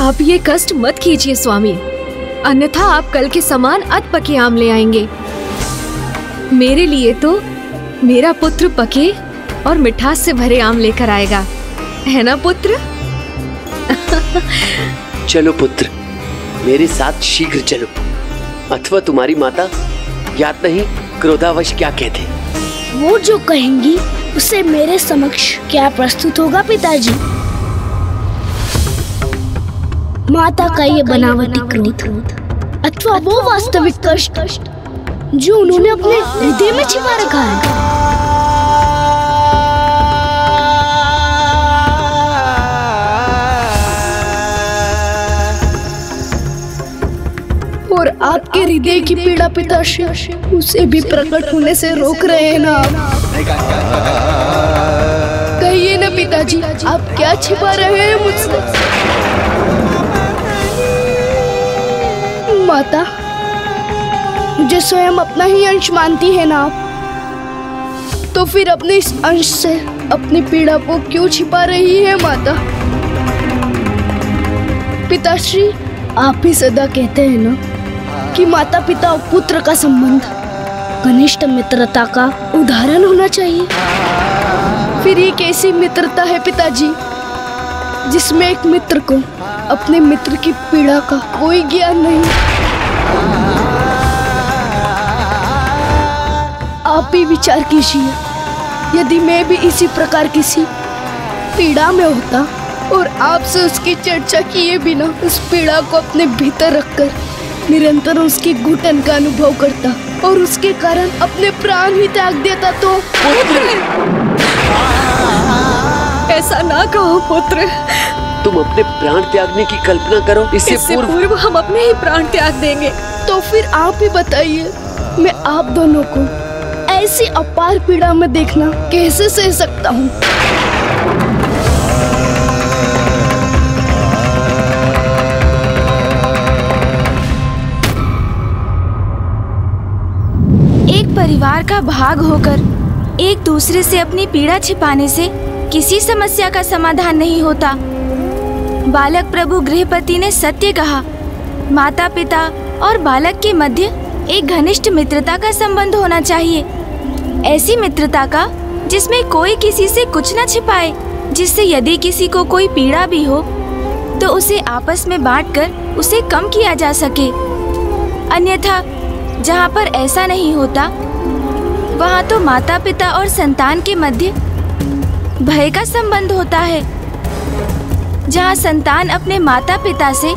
आप ये कष्ट मत कीजिए स्वामी, अन्यथा आप कल के समान अधपके आम ले आएंगे। मेरे लिए तो मेरा पुत्र पके और मिठास से भरे आम लेकर आएगा, है ना पुत्र? चलो पुत्र, मेरे साथ शीघ्र चलो, अथवा तुम्हारी माता याद नहीं क्रोधावश क्या कहते। वो जो कहेंगी उसे मेरे समक्ष क्या प्रस्तुत होगा पिताजी? माता का ये बनावटी क्रोध अथवा वो वास्तविक कष्ट जो उन्होंने अपने हृदय में छिपा रखा है। और आपके हृदय की पीड़ा पिताश्री उसे भी प्रकट होने से रोक रहे हैं ना आप? कहिए ना पिताजी, आप क्या छिपा रहे हैं मुझसे? माता, मुझे स्वयं अपना ही अंश मानती है ना आप, तो फिर अपने इस अंश से अपनी पीड़ा को क्यों छिपा रही है माता? पिताश्री, आप ही सदा कहते हैं ना कि माता पिता और पुत्र का संबंध घनिष्ठ मित्रता का उदाहरण होना चाहिए। फिर ये कैसी मित्रता है पिताजी जिसमें एक मित्र को अपने मित्र की पीड़ा का कोई ज्ञान नहीं? आप ही विचार कीजिए, यदि मैं भी इसी प्रकार किसी पीड़ा में होता और आपसे उसकी चर्चा किए बिना उस पीड़ा को अपने भीतर रखकर निरंतर उसकी घुटन का अनुभव करता और उसके कारण अपने प्राण ही त्याग देता तो? ऐसा ना कहो पुत्र। तुम अपने प्राण त्यागने की कल्पना करो, इससे पूर्व हम अपने ही प्राण त्याग देंगे। तो फिर आप ही बताइए, मैं आप दोनों को ऐसी अपार पीड़ा में देखना कैसे सह सकता हूँ? एक परिवार का भाग होकर एक दूसरे से अपनी पीड़ा छिपाने से किसी समस्या का समाधान नहीं होता। बालक प्रभु गृहपति ने सत्य कहा। माता पिता और बालक के मध्य एक घनिष्ठ मित्रता का संबंध होना चाहिए। ऐसी मित्रता का जिसमें कोई किसी से कुछ न छिपाए, जिससे यदि किसी को कोई पीड़ा भी हो तो उसे आपस में बांटकर उसे कम किया जा सके। अन्यथा जहाँ पर ऐसा नहीं होता वहाँ तो माता पिता और संतान के मध्य भय का संबंध होता है। जहाँ संतान अपने माता पिता से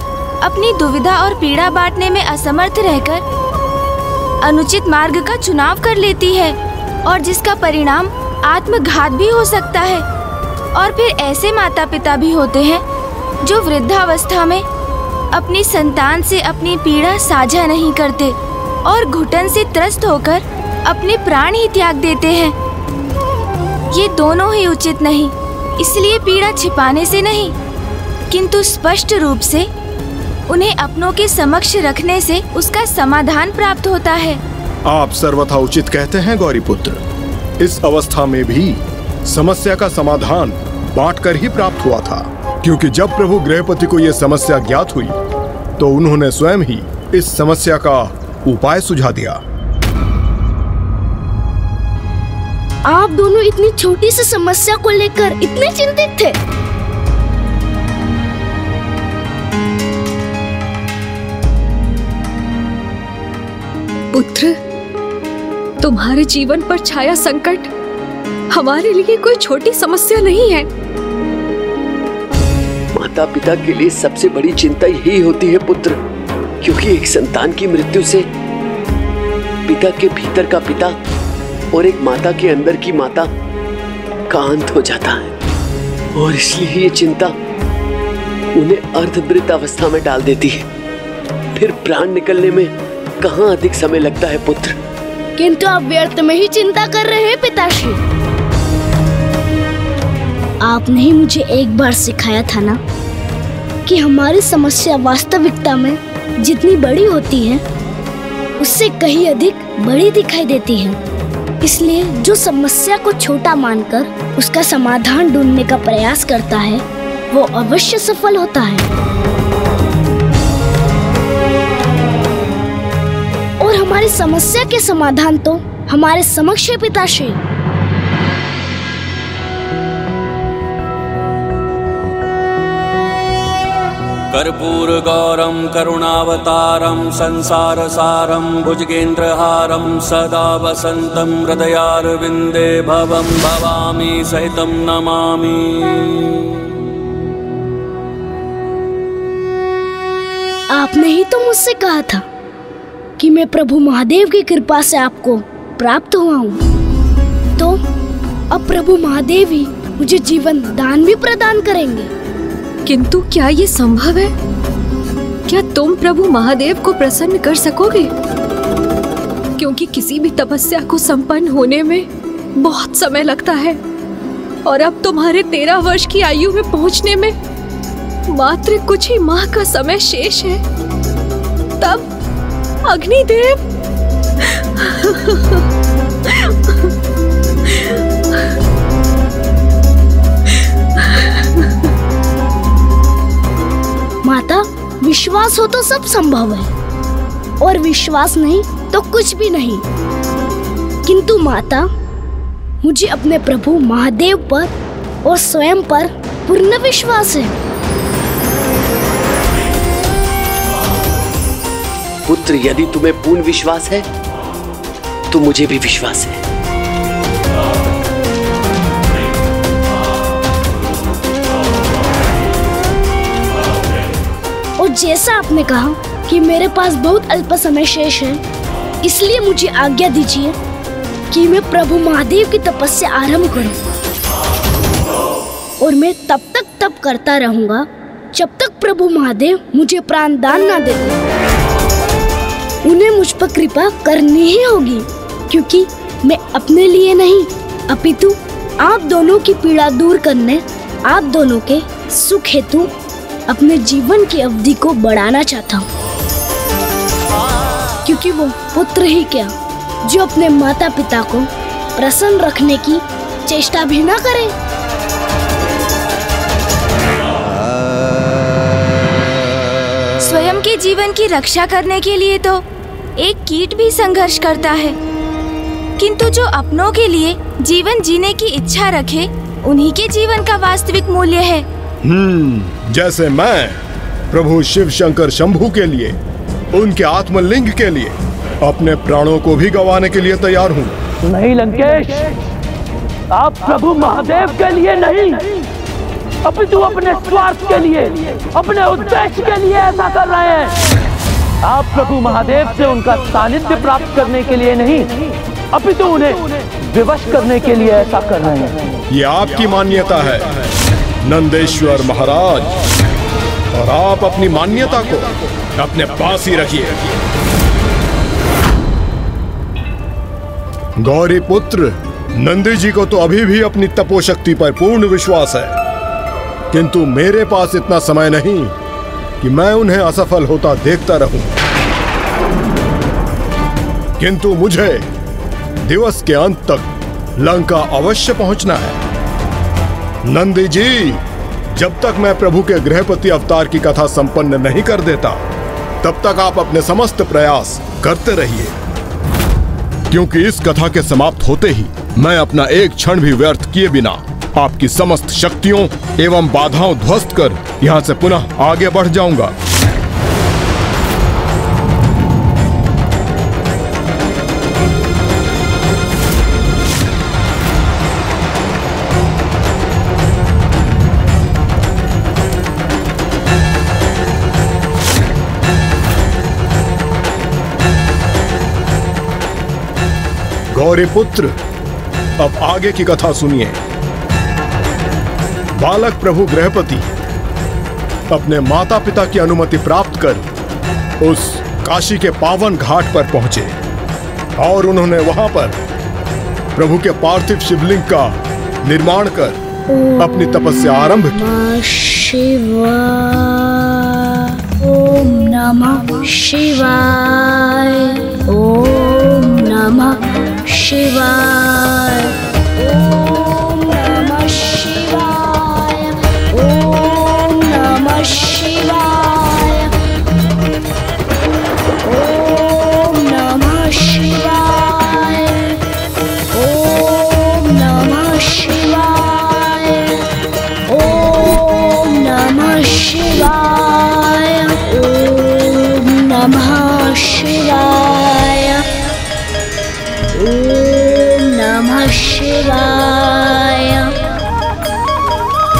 अपनी दुविधा और पीड़ा बांटने में असमर्थ रहकर अनुचित मार्ग का चुनाव कर लेती है और जिसका परिणाम आत्मघात भी हो सकता है। और फिर ऐसे माता पिता भी होते हैं जो वृद्धावस्था में अपनी संतान से अपनी पीड़ा साझा नहीं करते और घुटन से त्रस्त होकर अपने प्राण ही त्याग देते हैं। ये दोनों ही उचित नहीं। इसलिए पीड़ा छिपाने से नहीं किंतु स्पष्ट रूप से उन्हें अपनों के समक्ष रखने से उसका समाधान प्राप्त होता है। आप सर्वथा उचित कहते हैं गौरीपुत्र। इस अवस्था में भी समस्या का समाधान बांटकर ही प्राप्त हुआ था, क्योंकि जब प्रभु गृहपति को यह समस्या ज्ञात हुई तो उन्होंने स्वयं ही इस समस्या का उपाय सुझा दिया। आप दोनों इतनी छोटी सी समस्या को लेकर इतने चिंतित थे? पुत्र, तुम्हारे जीवन पर छाया संकट हमारे लिए कोई छोटी समस्या नहीं है। माता पिता के लिए सबसे बड़ी चिंता यही होती है पुत्र, क्योंकि एक संतान की मृत्यु से पिता के भीतर का पिता और एक माता के अंदर की माता का अंत हो जाता है और इसलिए ये चिंता उन्हें अर्धमृत अवस्था में डाल देती है। फिर प्राण निकलने में कहाँ अधिक समय लगता है पुत्र। किंतु आप व्यर्थ में ही चिंता कर रहे हैं पिताश्री। आपने ही मुझे एक बार सिखाया था ना कि हमारी समस्या वास्तविकता में जितनी बड़ी होती है उससे कहीं अधिक बड़ी दिखाई देती है। इसलिए जो समस्या को छोटा मानकर उसका समाधान ढूंढने का प्रयास करता है वो अवश्य सफल होता है। हमारी समस्या के समाधान तो हमारे समक्ष है पिताश्री। कर्पूर गौरम करुणावतारम संसार सारम भुजगेन्द्रहारम सदा वसंतम हृदयारविंदे भवम भवामी सहितम नमामि। आपने ही तो मुझसे कहा था कि मैं प्रभु महादेव की कृपा से आपको प्राप्त हुआ हूँ, तो अब प्रभु महादेव ही मुझे जीवन दान भी प्रदान करेंगे। किंतु क्या ये संभव है? क्या तुम प्रभु महादेव को प्रसन्न कर सकोगे? क्योंकि किसी भी तपस्या को संपन्न होने में बहुत समय लगता है, और अब तुम्हारे 13 वर्ष की आयु में पहुंचने में मात्र कुछ ही माह का समय शेष है। तब अग्निदेव माता, विश्वास हो तो सब संभव है, और विश्वास नहीं तो कुछ भी नहीं। किंतु माता, मुझे अपने प्रभु महादेव पर और स्वयं पर पूर्ण विश्वास है। पुत्र, यदि तुम्हें पूर्ण विश्वास है तो मुझे भी विश्वास है। और जैसा आपने कहा कि मेरे पास बहुत अल्प समय शेष है, इसलिए मुझे आज्ञा दीजिए कि मैं प्रभु महादेव की तपस्या आरंभ करूं, और मैं तब तक तप करता रहूंगा जब तक प्रभु महादेव मुझे प्राण दान ना दे दें। उन्हें मुझ पर कृपा करनी ही होगी, क्योंकि मैं अपने लिए नहीं अपितु आप दोनों की पीड़ा दूर करने, आप दोनों के सुख हेतु अपने जीवन की अवधि को बढ़ाना चाहता हूँ। क्योंकि वो पुत्र ही क्या, जो अपने माता पिता को प्रसन्न रखने की चेष्टा भी ना करे। स्वयं के जीवन की रक्षा करने के लिए तो एक कीट भी संघर्ष करता है, किंतु जो अपनों के लिए जीवन जीने की इच्छा रखे, उन्हीं के जीवन का वास्तविक मूल्य है। जैसे मैं प्रभु शिव शंकर शंभू के लिए, उनके आत्मलिंग के लिए अपने प्राणों को भी गंवाने के लिए तैयार हूँ। नहीं लंकेश, आप प्रभु महादेव के लिए नहीं, अपितु अपने स्वार्थ के लिए, अपने उद्देश्य के लिए ऐसा कर रहे हैं। आप प्रभु महादेव से उनका सानिध्य प्राप्त करने के लिए नहीं, अपितु उन्हें विवश करने के लिए ऐसा कर रहे हैं। ये आपकी मान्यता है नंदेश्वर महाराज, और आप अपनी मान्यता को अपने पास ही रखिए। गौरी पुत्र, नंदी जी को तो अभी भी अपनी तपोशक्ति पर पूर्ण विश्वास है, किंतु मेरे पास इतना समय नहीं कि मैं उन्हें असफल होता देखता रहूं। किंतु मुझे दिवस के अंत तक लंका अवश्य पहुंचना है। नंदी जी, जब तक मैं प्रभु के गृहपति अवतार की कथा संपन्न नहीं कर देता, तब तक आप अपने समस्त प्रयास करते रहिए, क्योंकि इस कथा के समाप्त होते ही मैं अपना एक क्षण भी व्यर्थ किए बिना आपकी समस्त शक्तियों एवं बाधाओं ध्वस्त कर यहाँ से पुनः आगे बढ़ जाऊंगा। गौरी पुत्र, अब आगे की कथा सुनिए। बालक प्रभु गृहपति अपने माता पिता की अनुमति प्राप्त कर उस काशी के पावन घाट पर पहुंचे, और उन्होंने वहां पर प्रभु के पार्थिव शिवलिंग का निर्माण कर अपनी तपस्या आरंभ की। शिवाय, ओम नमः शिवाय, ओम नमः शिवाय, ओम नमः शिवाय, ओम नमः शिवाय, ओम नमः ओम नमः शिवाय।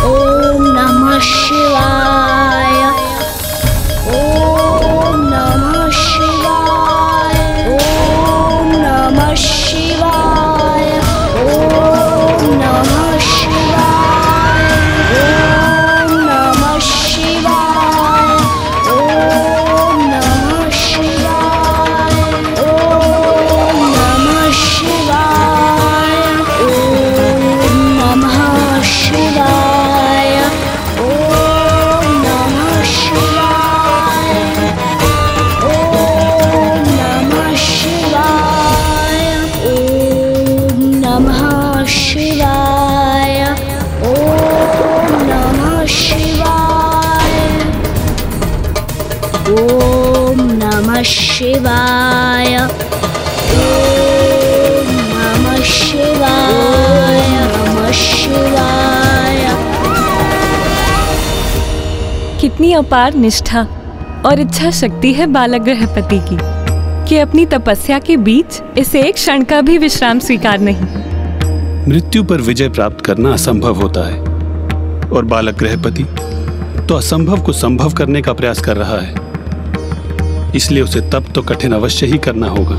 ओम नमः शिवाय। ओम नमः शिवाय। ओम नमः शिवाय। ओम नमः शिवाय। ओम नमः शिवाय। ओम नमः शिवाय। ओम नमः शिवाय। ओम नमः शिवाय। ओम नमः शिवाय। ओम नमः शिवाय। ओम नमः शिवाय। ओम नमः शिवाय। ओम नमः शिवाय। ओम नमः शिवाय। नमः शिवाय। कितनी अपार निष्ठा और इच्छा शक्ति है बालक गृहपति की कि अपनी तपस्या के बीच इसे एक क्षण का भी विश्राम स्वीकार नहीं। मृत्यु पर विजय प्राप्त करना असंभव होता है और बालक गृहपति तो असंभव को संभव करने का प्रयास कर रहा है, इसलिए उसे तप तो कठिन अवश्य ही करना होगा।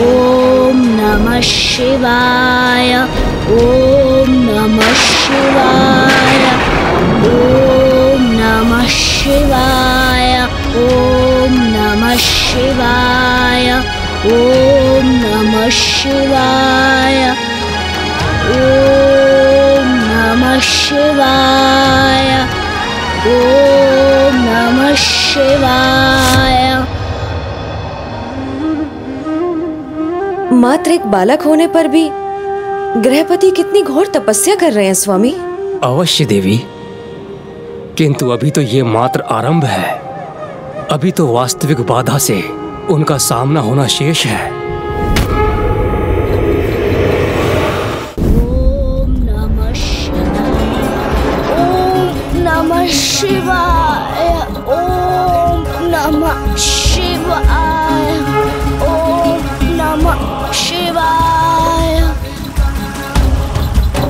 ओम नमः शिवाय। ओम नमः शिवाय। ओम नमः शिवाय। ओम नमः शिवाय। ओम नमः शिवाय। ओम नमः शिवाय। ओम नमः शिवाय। मात्र एक बालक होने पर भी गृहपति कितनी घोर तपस्या कर रहे हैं स्वामी। अवश्य देवी, किंतु अभी तो ये मात्र आरंभ है। अभी तो वास्तविक बाधा से उनका सामना होना शेष है। ओम नमः शिवाय। ओम नमः शिवाय। ओम नमः शिवाय। ओम नमः शिवाय।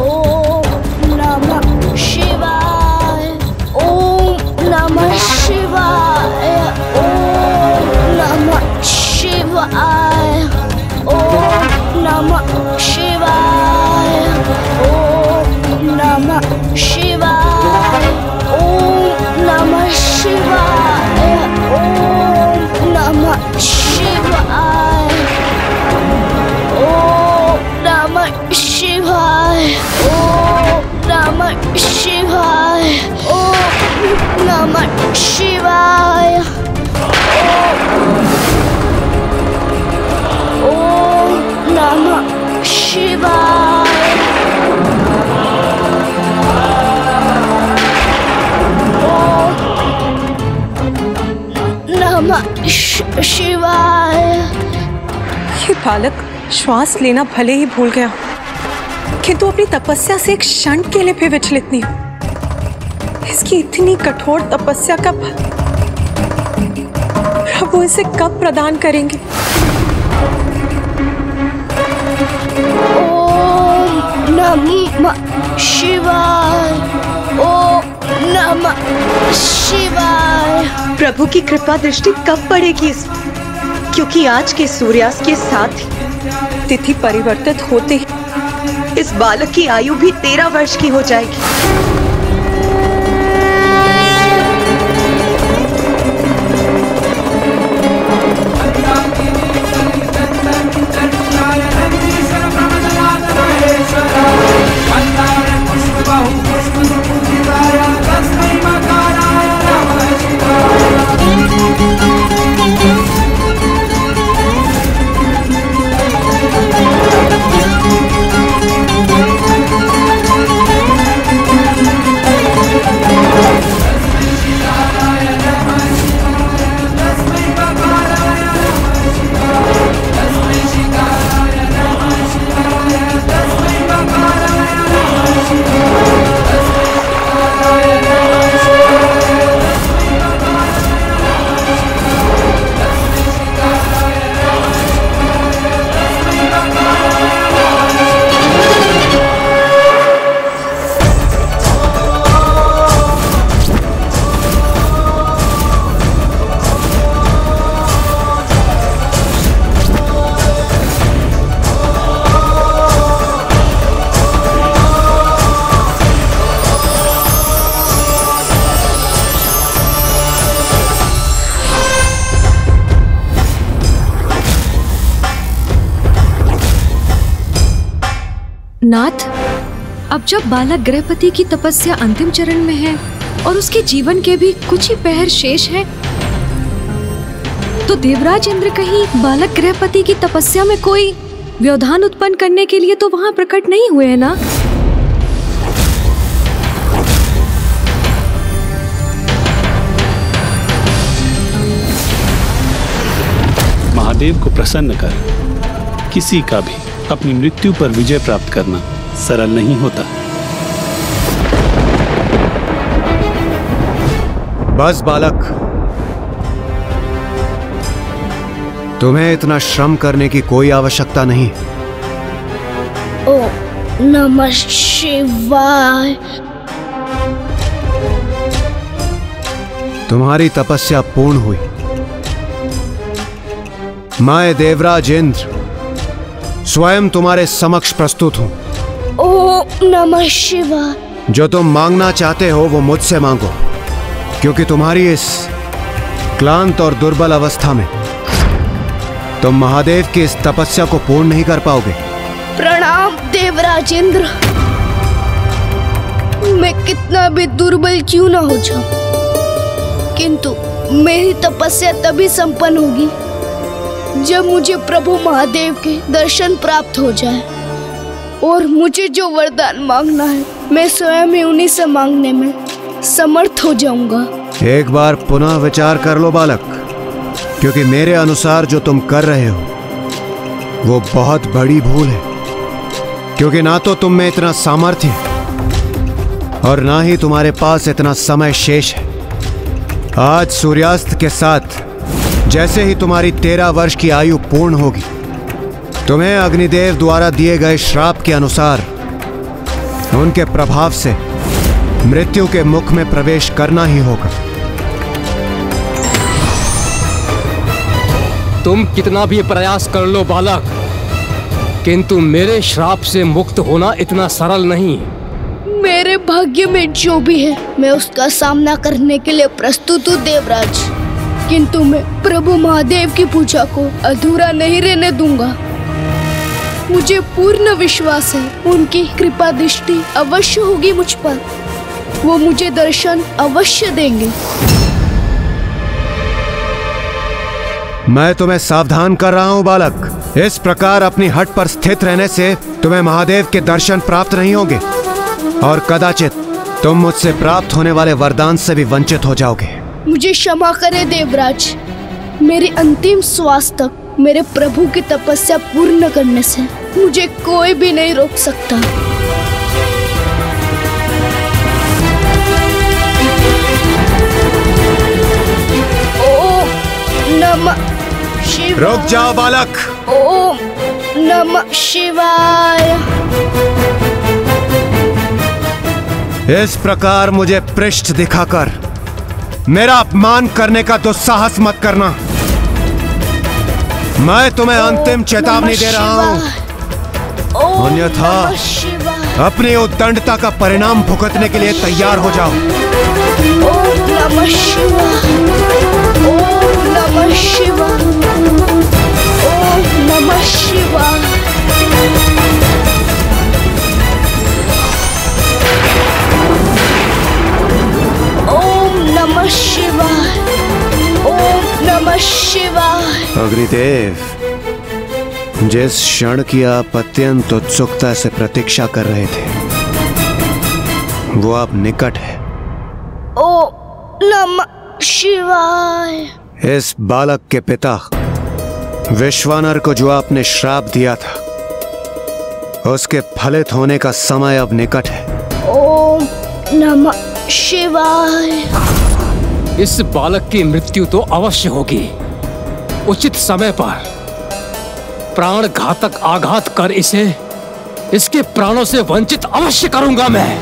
ओम नमः शिवाय। ओम नमः शिवाय। ओम नमः शिवाय। ओम नमः शिवाय। ओम नमः शिवाय। ओम नमः शिवाय। ओम नमः शिवाय। ओम नमः शिवाय। ओम नमः शिवाय। ओम नमः शिवाय। ओम नमः शिवाय। ओम नमः शिवाय। ये बालक श्वास लेना भले ही भूल गया, किंतु अपनी तपस्या से एक क्षण के लिए भी विचलित नहीं। इसकी इतनी कठोर तपस्या का फल प्रभु इसे कब प्रदान करेंगे? ओम नमः शिवाय। ओम नमः शिवाय। प्रभु की कृपा दृष्टि कब पड़ेगी इस, क्योंकि आज के सूर्यास्त के साथ ही तिथि परिवर्तित होते ही इस बालक की आयु भी 13 वर्ष की हो जाएगी। नाथ, अब जब बालक गृहपति की तपस्या अंतिम चरण में है और उसके जीवन के भी कुछ ही पहर शेष है, तो देवराज इंद्र कहीं बालक गृहपति की तपस्या में कोई व्यवधान उत्पन्न करने के लिए तो वहां प्रकट नहीं हुए हैं ना? महादेव को प्रसन्न कर किसी का भी अपनी मृत्यु पर विजय प्राप्त करना सरल नहीं होता। बस बालक, तुम्हें इतना श्रम करने की कोई आवश्यकता नहीं। ओ नमः शिवाय। तुम्हारी तपस्या पूर्ण हुई। मैं देवराज इंद्र स्वयं तुम्हारे समक्ष प्रस्तुत हूं। ओ नमः शिवाय। जो तुम मांगना चाहते हो वो मुझसे मांगो, क्योंकि तुम्हारी इस क्लांत और दुर्बल अवस्था में तुम महादेव की इस तपस्या को पूर्ण नहीं कर पाओगे। प्रणाम देवराज इंद्र। मैं कितना भी दुर्बल क्यों ना हो जाऊं, किंतु मेरी तपस्या तभी संपन्न होगी जब मुझे प्रभु महादेव के दर्शन प्राप्त हो जाए। और मुझे जो वरदान मांगना है मैं स्वयं ही उन्हीं से मांगने में समर्थ हो जाऊंगा। एक बार पुनः विचार कर लो बालक, क्योंकि मेरे अनुसार जो तुम कर रहे हो वो बहुत बड़ी भूल है। क्योंकि ना तो तुम में इतना सामर्थ्य और ना ही तुम्हारे पास इतना समय शेष है। आज सूर्यास्त के साथ जैसे ही तुम्हारी 13 वर्ष की आयु पूर्ण होगी, तुम्हें अग्निदेव द्वारा दिए गए श्राप के अनुसार उनके प्रभाव से मृत्यु के मुख में प्रवेश करना ही होगा। तुम कितना भी प्रयास कर लो बालक, किंतु मेरे श्राप से मुक्त होना इतना सरल नहीं। मेरे भाग्य में जो भी है मैं उसका सामना करने के लिए प्रस्तुत हूँ देवराज, किंतु मैं प्रभु महादेव की पूजा को अधूरा नहीं रहने दूंगा। मुझे पूर्ण विश्वास है उनकी कृपा दृष्टि अवश्य होगी मुझ पर। वो मुझे दर्शन अवश्य देंगे। मैं तुम्हें सावधान कर रहा हूं बालक। इस प्रकार अपनी हट पर स्थित रहने से तुम्हें महादेव के दर्शन प्राप्त नहीं होंगे और कदाचित तुम मुझसे प्राप्त होने वाले वरदान से भी वंचित हो जाओगे। मुझे क्षमा करें देवराज। मेरी अंतिम श्वास तक मेरे प्रभु की तपस्या पूर्ण करने से मुझे कोई भी नहीं रोक सकता। ओम नमः शिवाय। रुक जाओ बालक। ओम नमः शिवाय। इस प्रकार मुझे पृष्ठ दिखाकर मेरा अपमान करने का दुस्साहस मत करना। मैं तुम्हें अंतिम चेतावनी दे रहा हूं, अन्यथा अपनी उद्दंडता का परिणाम भुगतने के लिए तैयार हो जाओ। ओम नमः शिवाय। ओम नमः शिवाय। ओम नमः शिवाय। ओम नमः शिवाय। ओम नमः शिवाय। अग्निदेव, जिस क्षण की आप अत्यंत उत्सुकता से प्रतीक्षा कर रहे थे वो अब निकट है। ओम नमः शिवाय। इस बालक के पिता विश्वानर को जो आपने श्राप दिया था उसके फलित होने का समय अब निकट है। ओम नमः शिवाय। इस बालक की मृत्यु तो अवश्य होगी। उचित समय पर प्राण घातक आघात कर इसे इसके प्राणों से वंचित अवश्य करूंगा मैं।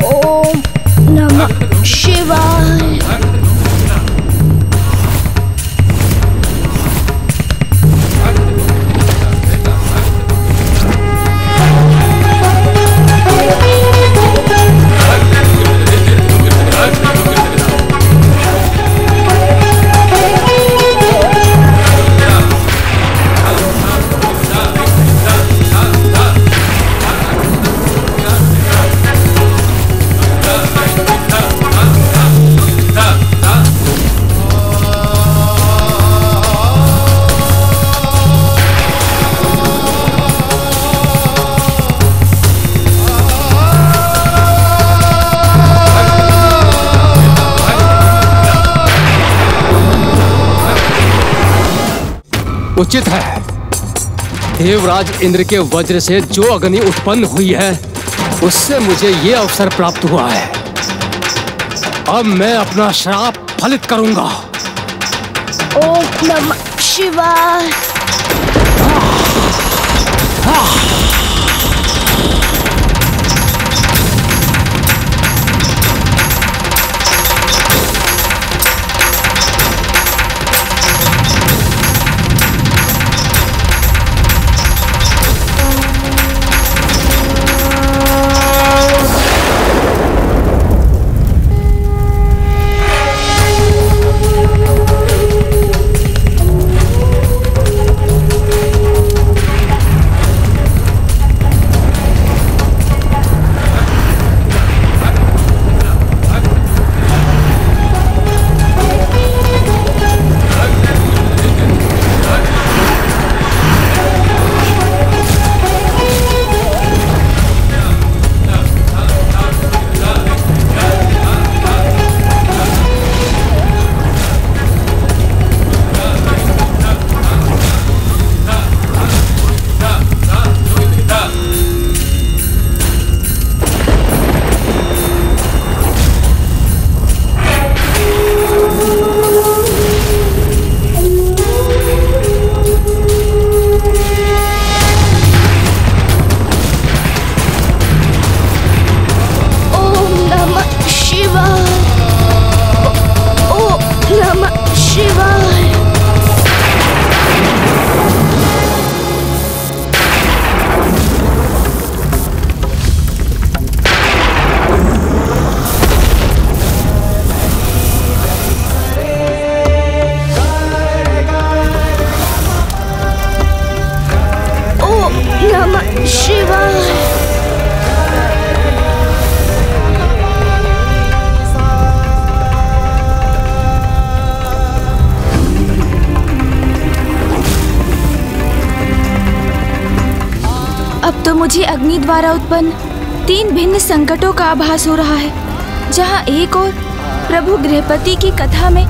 ओम नमः शिवाय। उचित है। देवराज इंद्र के वज्र से जो अग्नि उत्पन्न हुई है उससे मुझे ये अवसर प्राप्त हुआ है। अब मैं अपना श्राप फलित करूंगा। ओम नमः शिवाय। मुझे अग्नि द्वारा उत्पन्न 3 भिन्न संकटों का आभास हो रहा है। जहाँ एक ओर प्रभु गृहपति की कथा में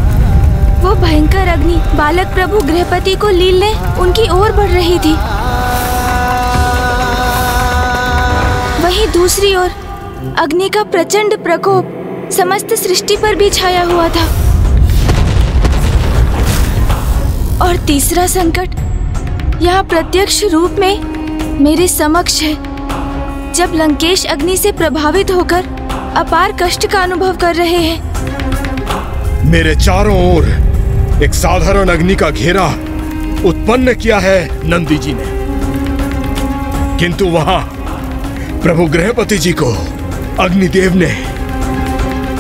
वो भयंकर अग्नि बालक प्रभु गृहपति को लीलने उनकी ओर बढ़ रही थी, वहीं दूसरी ओर अग्नि का प्रचंड प्रकोप समस्त सृष्टि पर भी छाया हुआ था। और तीसरा संकट यहाँ प्रत्यक्ष रूप में मेरे समक्ष है, जब लंकेश अग्नि से प्रभावित होकर अपार कष्ट का अनुभव कर रहे हैं। मेरे चारों ओर एक साधारण अग्नि का घेरा उत्पन्न किया है नंदी जी ने, किंतु वहां प्रभु गृहपति जी को अग्निदेव ने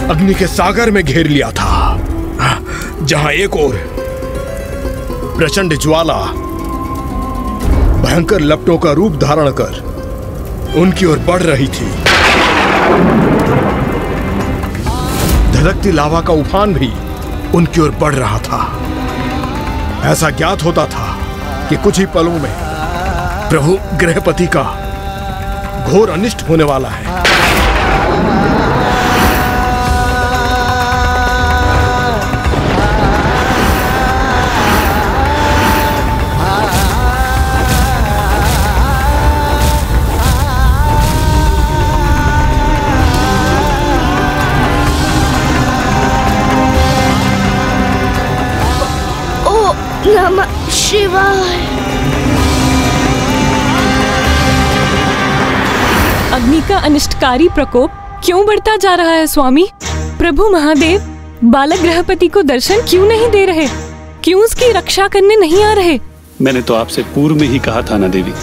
अग्नि के सागर में घेर लिया था, जहां एक ओर प्रचंड ज्वाला भयंकर लपटों का रूप धारण कर उनकी ओर बढ़ रही थी। धधकती लावा का उफान भी उनकी ओर बढ़ रहा था। ऐसा ज्ञात होता था कि कुछ ही पलों में प्रभु गृहपति का घोर अनिष्ट होने वाला है। नमः शिवाय। अग्नि का अनिष्टकारी प्रकोप क्यों बढ़ता जा रहा है स्वामी? प्रभु महादेव बालक गृहपति को दर्शन क्यों नहीं दे रहे? क्यों उसकी रक्षा करने नहीं आ रहे? मैंने तो आपसे पूर्व में ही कहा था ना देवी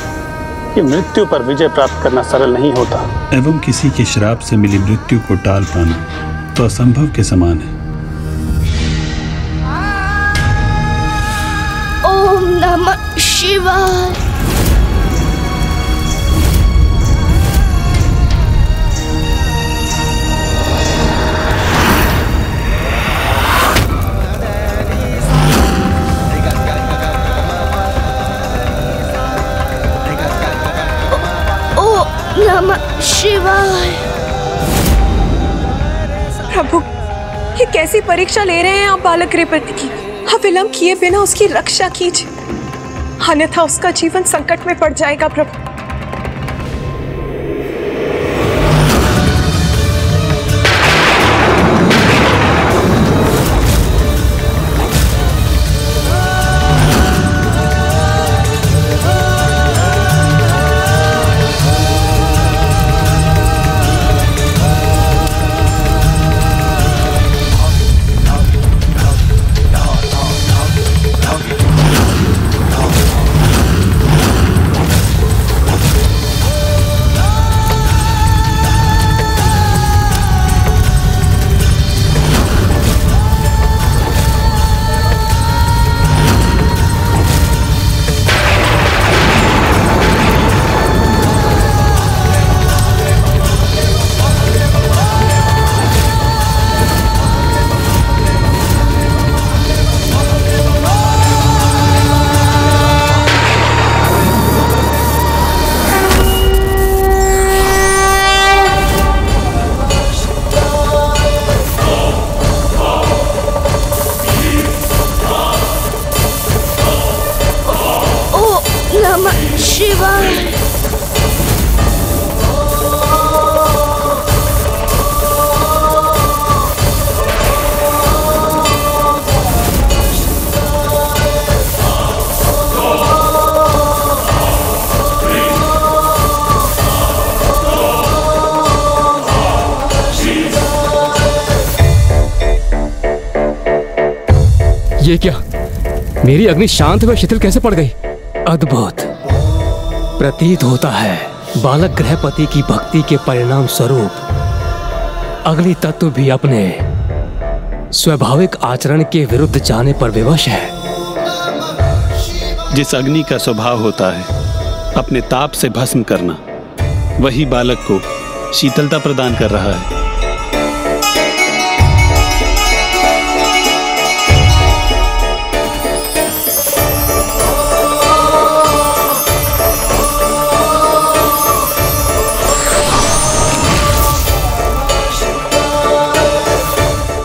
कि मृत्यु पर विजय प्राप्त करना सरल नहीं होता, एवं किसी के श्राप से मिली मृत्यु को टाल पाना तो असंभव के समान है। ओम नमः शिवाय। नमः शिवाय। प्रभु, ये कैसी परीक्षा ले रहे हैं आप बालक गृहपति की? आप विलंब किए बिना उसकी रक्षा कीजिए। अन्यथा उसका जीवन संकट में पड़ जाएगा प्रभु। ये क्या? मेरी अग्नि शांत व शिथिल कैसे पड़ गई? अद्भुत प्रतीत होता है बालक गृहपति की भक्ति के परिणाम स्वरूप अग्नि तत्व भी अपने स्वाभाविक आचरण के विरुद्ध जाने पर विवश है। जिस अग्नि का स्वभाव होता है अपने ताप से भस्म करना, वही बालक को शीतलता प्रदान कर रहा है।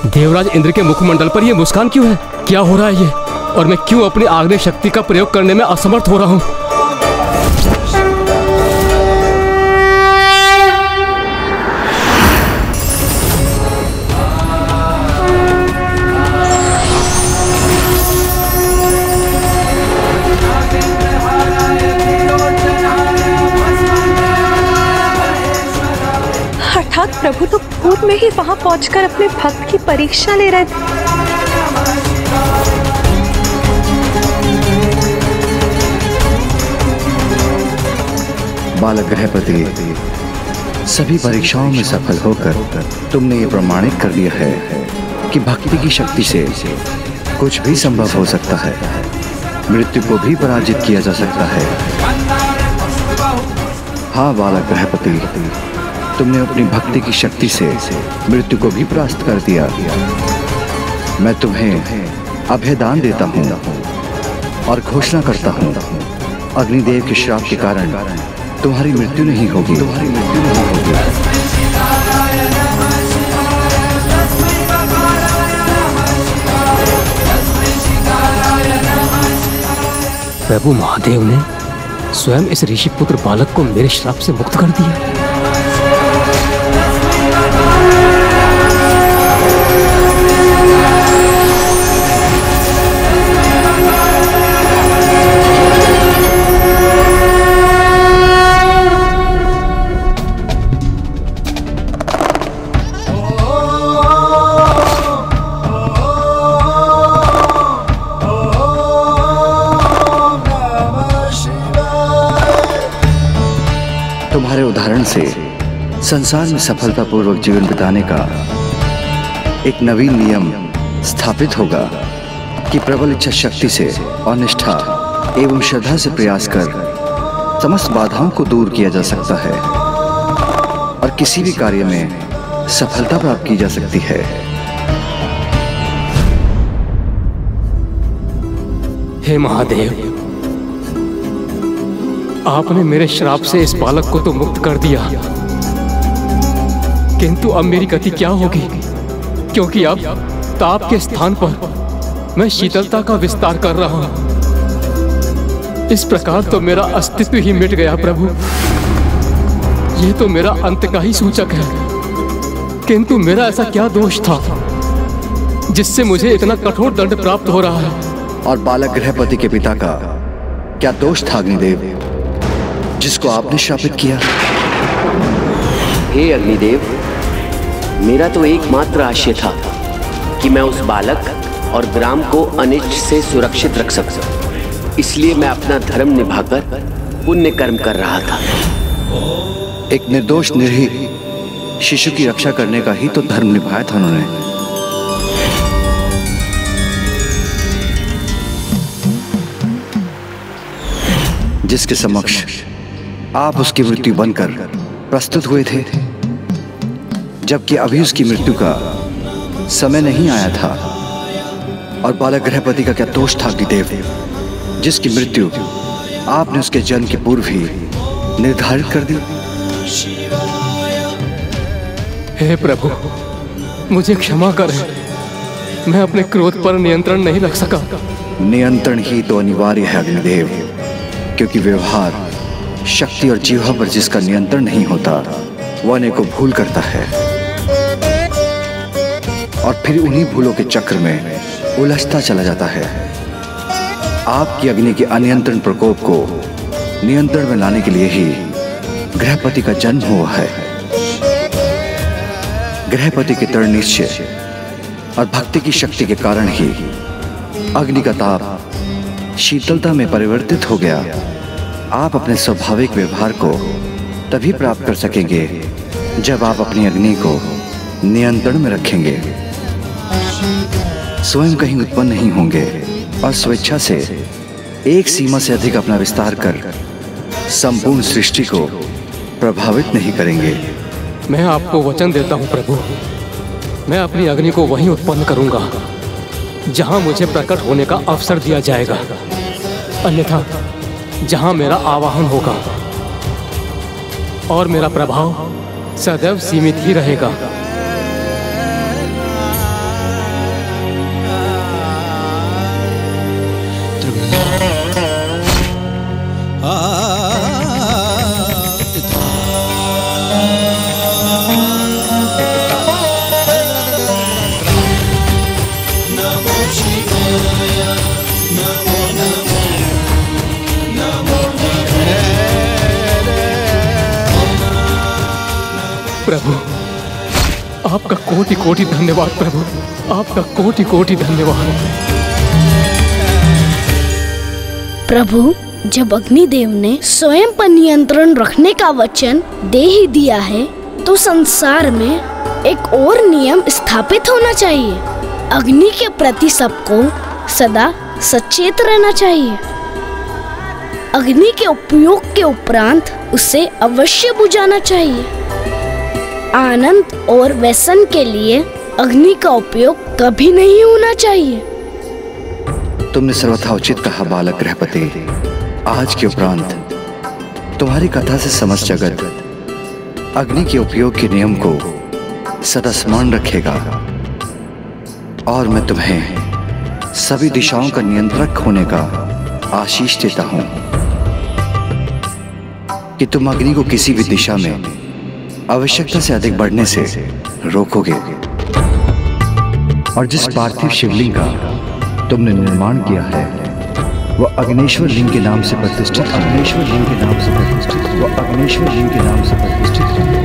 देवराज इंद्र के मुखमंडल पर यह मुस्कान क्यों है? क्या हो रहा है ये? और मैं क्यों अपनी आग्नेय शक्ति का प्रयोग करने में असमर्थ हो रहा हूं? अर्थात प्रभु तो पूर्व में ही वहां पहुंचकर अपने भक्त की परीक्षा ले रहे थे। बालक गृहपति, सभी परीक्षाओं में सफल होकर तुमने ये प्रमाणित कर दिया है कि भक्ति की शक्ति से कुछ भी संभव हो सकता है, मृत्यु को भी पराजित किया जा सकता है। हाँ बालक गृहपति, तुमने अपनी भक्ति की शक्ति से मृत्यु को भी परास्त कर दिया। मैं तुम्हें अभयदान देता हूँ और घोषणा करता हूँ, अग्निदेव के श्राप के कारण तुम्हारी मृत्यु नहीं होगी। प्रभु महादेव ने स्वयं इस ऋषि पुत्र बालक को मेरे श्राप से मुक्त कर दिया। तुम्हारे उदाहरण से संसार में सफलतापूर्वक जीवन बिताने का एक नवीन नियम स्थापित होगा कि प्रबल इच्छा शक्ति से और निष्ठा एवं श्रद्धा से प्रयास कर समस्त बाधाओं को दूर किया जा सकता है और किसी भी कार्य में सफलता प्राप्त की जा सकती है। हे महादेव, आपने मेरे श्राप से इस बालक को तो मुक्त कर दिया, किंतु अब मेरी गति क्या होगी? क्योंकि अब ताप के स्थान पर मैं शीतलता का विस्तार कर रहा हूं। इस प्रकार तो मेरा अस्तित्व ही मिट गया प्रभु। ये तो मेरा अंत का ही सूचक है। किंतु मेरा ऐसा क्या दोष था जिससे मुझे इतना कठोर दंड प्राप्त हो रहा है? और बालक गृहपति के पिता का क्या दोष था अग्निदेव, जिसको आपने श्रापित किया? हे अग्निदेव, मेरा तो एकमात्र आशय था कि मैं उस बालक और ग्राम को अनिष्ट से सुरक्षित रख सकूं। इसलिए मैं अपना धर्म निभाकर पुण्य कर्म कर रहा था। एक निर्दोष निर्भीक शिशु की रक्षा करने का ही तो धर्म निभाया था उन्होंने। जिसके समक्ष आप उसकी मृत्यु बनकर प्रस्तुत हुए थे, जबकि अभी उसकी मृत्यु का समय नहीं आया था। और बालक गृहपति का क्या दोष था अग्निदेव, जिसकी मृत्यु आपने उसके जन्म के पूर्व ही निर्धारित कर दी? हे प्रभु, मुझे क्षमा करें। मैं अपने क्रोध पर नियंत्रण नहीं रख सका। नियंत्रण ही तो अनिवार्य है अग्निदेव, क्योंकि व्यवहार, शक्ति और जीवा पर जिसका नियंत्रण नहीं होता वह अनेकों भूल करता है और फिर उन्हीं भूलों के चक्र में उलझता चला जाता है। आपकी अग्नि के अनियंत्रण प्रकोप को नियंत्रण में लाने के लिए ही गृहपति का जन्म हुआ है। गृहपति के दृढ़ निश्चय और भक्ति की शक्ति के कारण ही अग्नि का ताप शीतलता में परिवर्तित हो गया। आप अपने स्वाभाविक व्यवहार को तभी प्राप्त कर सकेंगे जब आप अपनी अग्नि को नियंत्रण में रखेंगे, स्वयं कहीं उत्पन्न नहीं होंगे और स्वेच्छा से एक सीमा से अधिक अपना विस्तार कर संपूर्ण सृष्टि को प्रभावित नहीं करेंगे। मैं आपको वचन देता हूं प्रभु, मैं अपनी अग्नि को वहीं उत्पन्न करूंगा जहां मुझे प्रकट होने का अवसर दिया जाएगा, अन्यथा जहां मेरा आवाहन होगा और मेरा प्रभाव सदैव सीमित ही रहेगा। प्रभु, आपका कोटि कोटि धन्यवाद प्रभु, आपका कोटि कोटि धन्यवाद। प्रभु, जब अग्निदेव ने स्वयं पर नियंत्रण रखने का वचन दे ही दिया है, तो संसार में एक और नियम स्थापित होना चाहिए। अग्नि के प्रति सबको सदा सचेत रहना चाहिए। अग्नि के उपयोग के उपरांत उसे अवश्य बुझाना चाहिए। आनंद और व्यसन के लिए अग्नि का उपयोग कभी नहीं होना चाहिए। तुमने सर्वथा उचित कहा बालक गृहपति। आज के उपरांत तुम्हारी कथा से समस्त जगत अग्नि के उपयोग के नियम को सदा स्मरण रखेगा और मैं तुम्हें सभी दिशाओं का नियंत्रक होने का आशीष देता हूं कि तुम अग्नि को किसी भी दिशा में आवश्यकता से अधिक बढ़ने से रोकोगे और जिस पार्थिव शिवलिंग का तुमने निर्माण किया है वह अग्नेश्वर लिंग के नाम से प्रतिष्ठित है। अग्नेश्वर लिंग के नाम से प्रतिष्ठित है। वह अग्नेश्वर लिंग के नाम से प्रतिष्ठित है।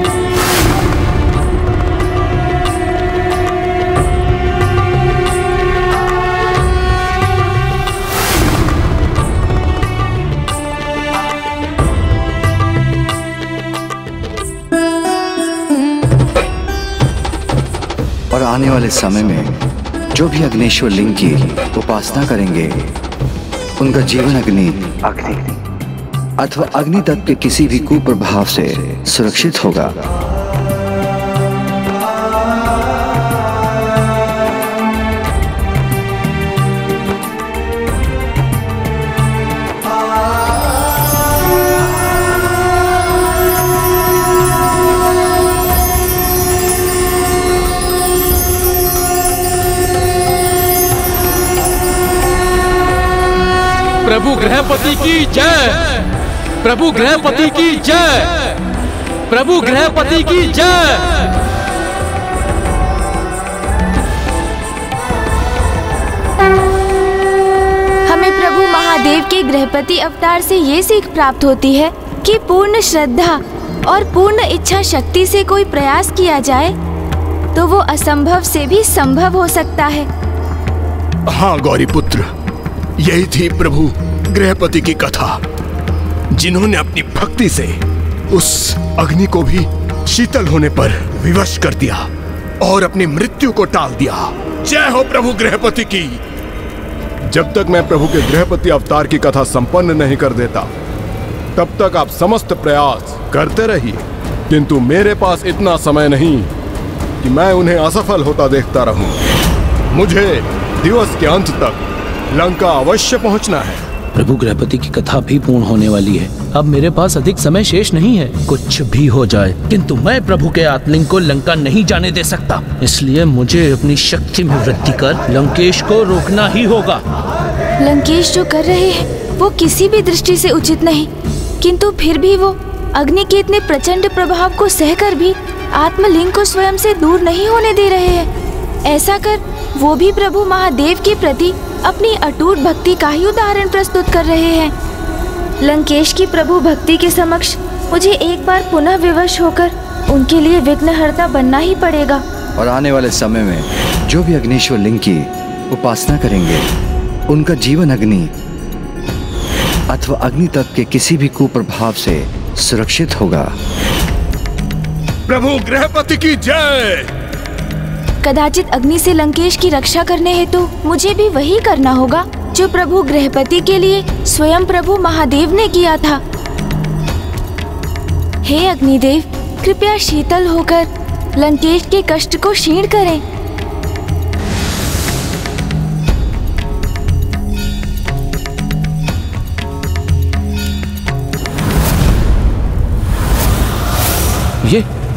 और आने वाले समय में जो भी अग्नेश्वर लिंग की उपासना करेंगे उनका जीवन अग्नि अथवा अग्नि तत्व के किसी भी कुप्रभाव से सुरक्षित होगा। प्रभु गृहपति की जय, प्रभु गृहपति की जय, प्रभु गृहपति की जय। हमें प्रभु महादेव के गृहपति अवतार से ये सीख प्राप्त होती है कि पूर्ण श्रद्धा और पूर्ण इच्छा शक्ति से कोई प्रयास किया जाए तो वो असंभव से भी संभव हो सकता है। हाँ गौरी पुत्र, यही थी प्रभु गृहपति की कथा, जिन्होंने अपनी भक्ति से उस अग्नि को भी शीतल होने पर विवश कर दिया और अपनी मृत्यु को टाल दिया। जय हो प्रभु गृहपति की। जब तक मैं प्रभु के गृहपति अवतार की कथा संपन्न नहीं कर देता, तब तक आप समस्त प्रयास करते रहिए, किंतु मेरे पास इतना समय नहीं कि मैं उन्हें असफल होता देखता रहूं। मुझे दिवस के अंत तक लंका अवश्य पहुंचना है। प्रभु गृहपति की कथा भी पूर्ण होने वाली है। अब मेरे पास अधिक समय शेष नहीं है। कुछ भी हो जाए, किंतु मैं प्रभु के आत्मलिंग को लंका नहीं जाने दे सकता। इसलिए मुझे अपनी शक्ति में वृद्धि कर लंकेश को रोकना ही होगा। लंकेश जो कर रहे हैं वो किसी भी दृष्टि से उचित नहीं, किंतु फिर भी वो अग्नि के इतने प्रचंड प्रभाव को सहकर भी आत्मलिंग को स्वयं से दूर नहीं होने दे रहे हैं। ऐसा कर वो भी प्रभु महादेव के प्रति अपनी अटूट भक्ति का ही उदाहरण प्रस्तुत कर रहे हैं। लंकेश की प्रभु भक्ति के समक्ष मुझे एक बार पुनः विवश होकर उनके लिए विघ्नहर्ता बनना ही पड़ेगा। और आने वाले समय में जो भी अग्निश्वर लिंग की उपासना करेंगे, उनका जीवन अग्नि अथवा अग्नि तत्व के किसी भी कुप्रभाव से सुरक्षित होगा। प्रभु गृहपति की जय। कदाचित अग्नि से लंकेश की रक्षा करने हेतु मुझे भी वही करना होगा जो प्रभु गृहपति के लिए स्वयं प्रभु महादेव ने किया था। हे अग्निदेव, कृपया शीतल होकर लंकेश के कष्ट को क्षीण करें।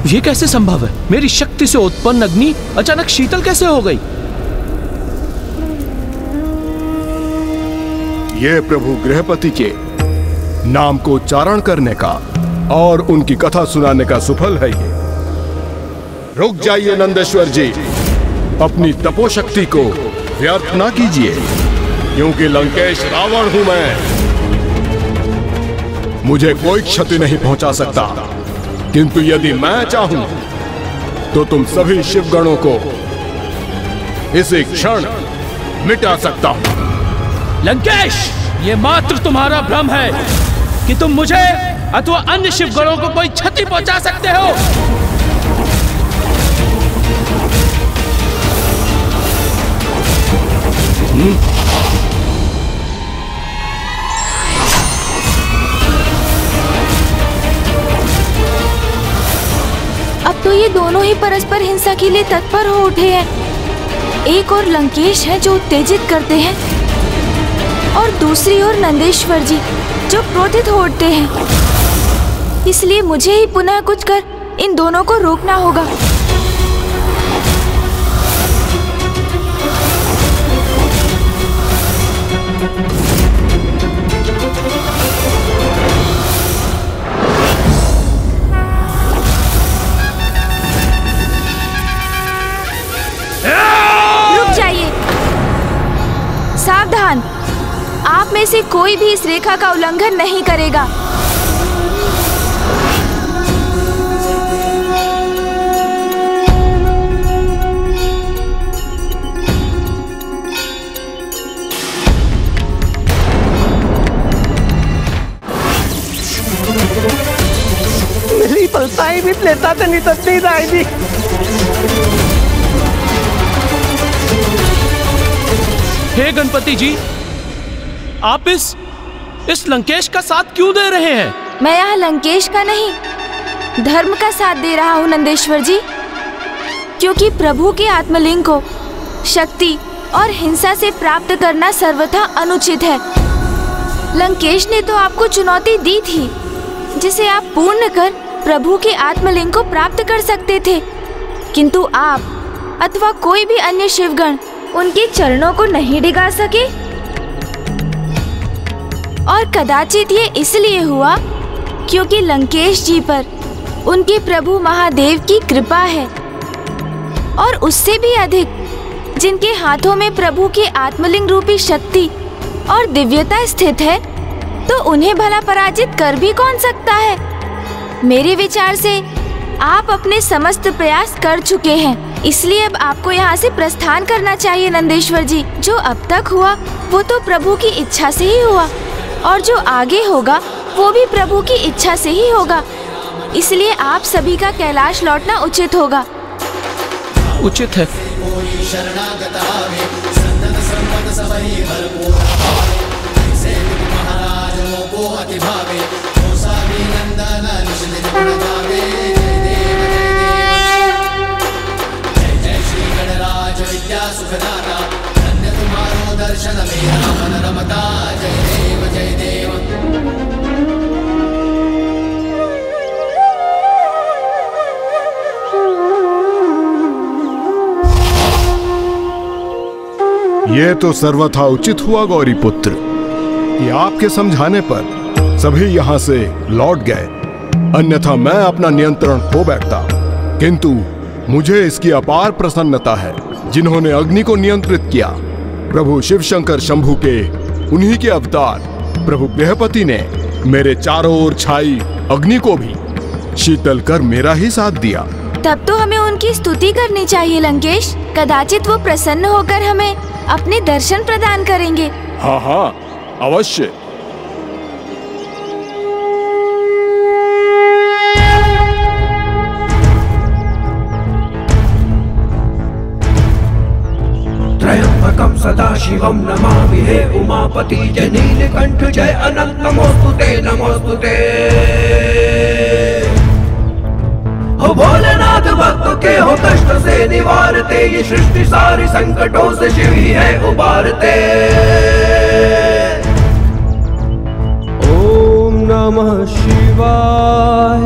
ये कैसे संभव है? मेरी शक्ति से उत्पन्न अग्नि अचानक शीतल कैसे हो गई? ये प्रभु गृहपति के नाम को उच्चारण करने का और उनकी कथा सुनाने का सुफल है ये। रुक जाइए नंदेश्वर जी, अपनी तपोशक्ति को व्यर्थ ना कीजिए, क्योंकि लंकेश रावण हूं मैं। मुझे कोई क्षति नहीं पहुंचा सकता, किंतु यदि मैं चाहूं तो तुम सभी शिवगणों को इसी क्षण मिटा सकता हूं। लंकेश, ये मात्र तुम्हारा भ्रम है कि तुम मुझे अथवा अन्य शिवगणों को कोई क्षति पहुंचा सकते हो। अब तो ये दोनों ही परस्पर हिंसा के लिए तत्पर हो उठे हैं। एक और लंकेश है जो उत्तेजित करते हैं और दूसरी ओर नंदेश्वर जी जो क्रोधित हो उठते हैं। इसलिए मुझे ही पुनः कुछ कर इन दोनों को रोकना होगा। सावधान, आप में से कोई भी इस रेखा का उल्लंघन नहीं करेगा। मेरी पलताई भी लेता तो नहीं तत्ती रायदी। हे गणपति जी, आप इस लंकेश का साथ क्यों दे रहे हैं? मैं यहाँ लंकेश का नहीं, धर्म का साथ दे रहा हूँ नंदेश्वर जी, क्योंकि प्रभु के आत्मलिंग को शक्ति और हिंसा से प्राप्त करना सर्वथा अनुचित है। लंकेश ने तो आपको चुनौती दी थी, जिसे आप पूर्ण कर प्रभु के आत्मलिंग को प्राप्त कर सकते थे, किंतु आप अथवा कोई भी अन्य शिवगण उनके चरणों को नहीं डिगा सके। और कदाचित ये इसलिए हुआ क्योंकि लंकेश जी पर उनके प्रभु महादेव की कृपा है, और उससे भी अधिक जिनके हाथों में प्रभु की आत्मलिंग रूपी शक्ति और दिव्यता स्थित है, तो उन्हें भला पराजित कर भी कौन सकता है। मेरे विचार से आप अपने समस्त प्रयास कर चुके हैं, इसलिए अब आपको यहाँ से प्रस्थान करना चाहिए नंदेश्वर जी। जो अब तक हुआ वो तो प्रभु की इच्छा से ही हुआ, और जो आगे होगा वो भी प्रभु की इच्छा से ही होगा। इसलिए आप सभी का कैलाश लौटना उचित होगा। उचित है। ये तो सर्वथा उचित हुआ गौरी पुत्र कि आपके समझाने पर सभी यहाँ से लौट गए, अन्यथा मैं अपना नियंत्रण खो बैठता। किंतु मुझे इसकी अपार प्रसन्नता है जिन्होंने अग्नि को नियंत्रित किया। प्रभु शिव शंकर शंभु के उन्हीं के अवतार प्रभु गृहपति ने मेरे चारों ओर छाई अग्नि को भी शीतल कर मेरा ही साथ दिया। तब तो हमें उनकी स्तुति करनी चाहिए लंकेश। कदाचित वो प्रसन्न होकर हमें अपने दर्शन प्रदान करेंगे। हाँ हाँ अवश्य। त्रयंबकं सदाशिवं नमामि हे उमापति जय नीलकंठ जय अनंत नमोस्तुते नमोस्तुते। हो भोलेनाथ भक्तों के हो कष्ट से निवारते, ये सृष्टि सारी संकटों से शिव ही है उबारते। ओम नमः शिवाय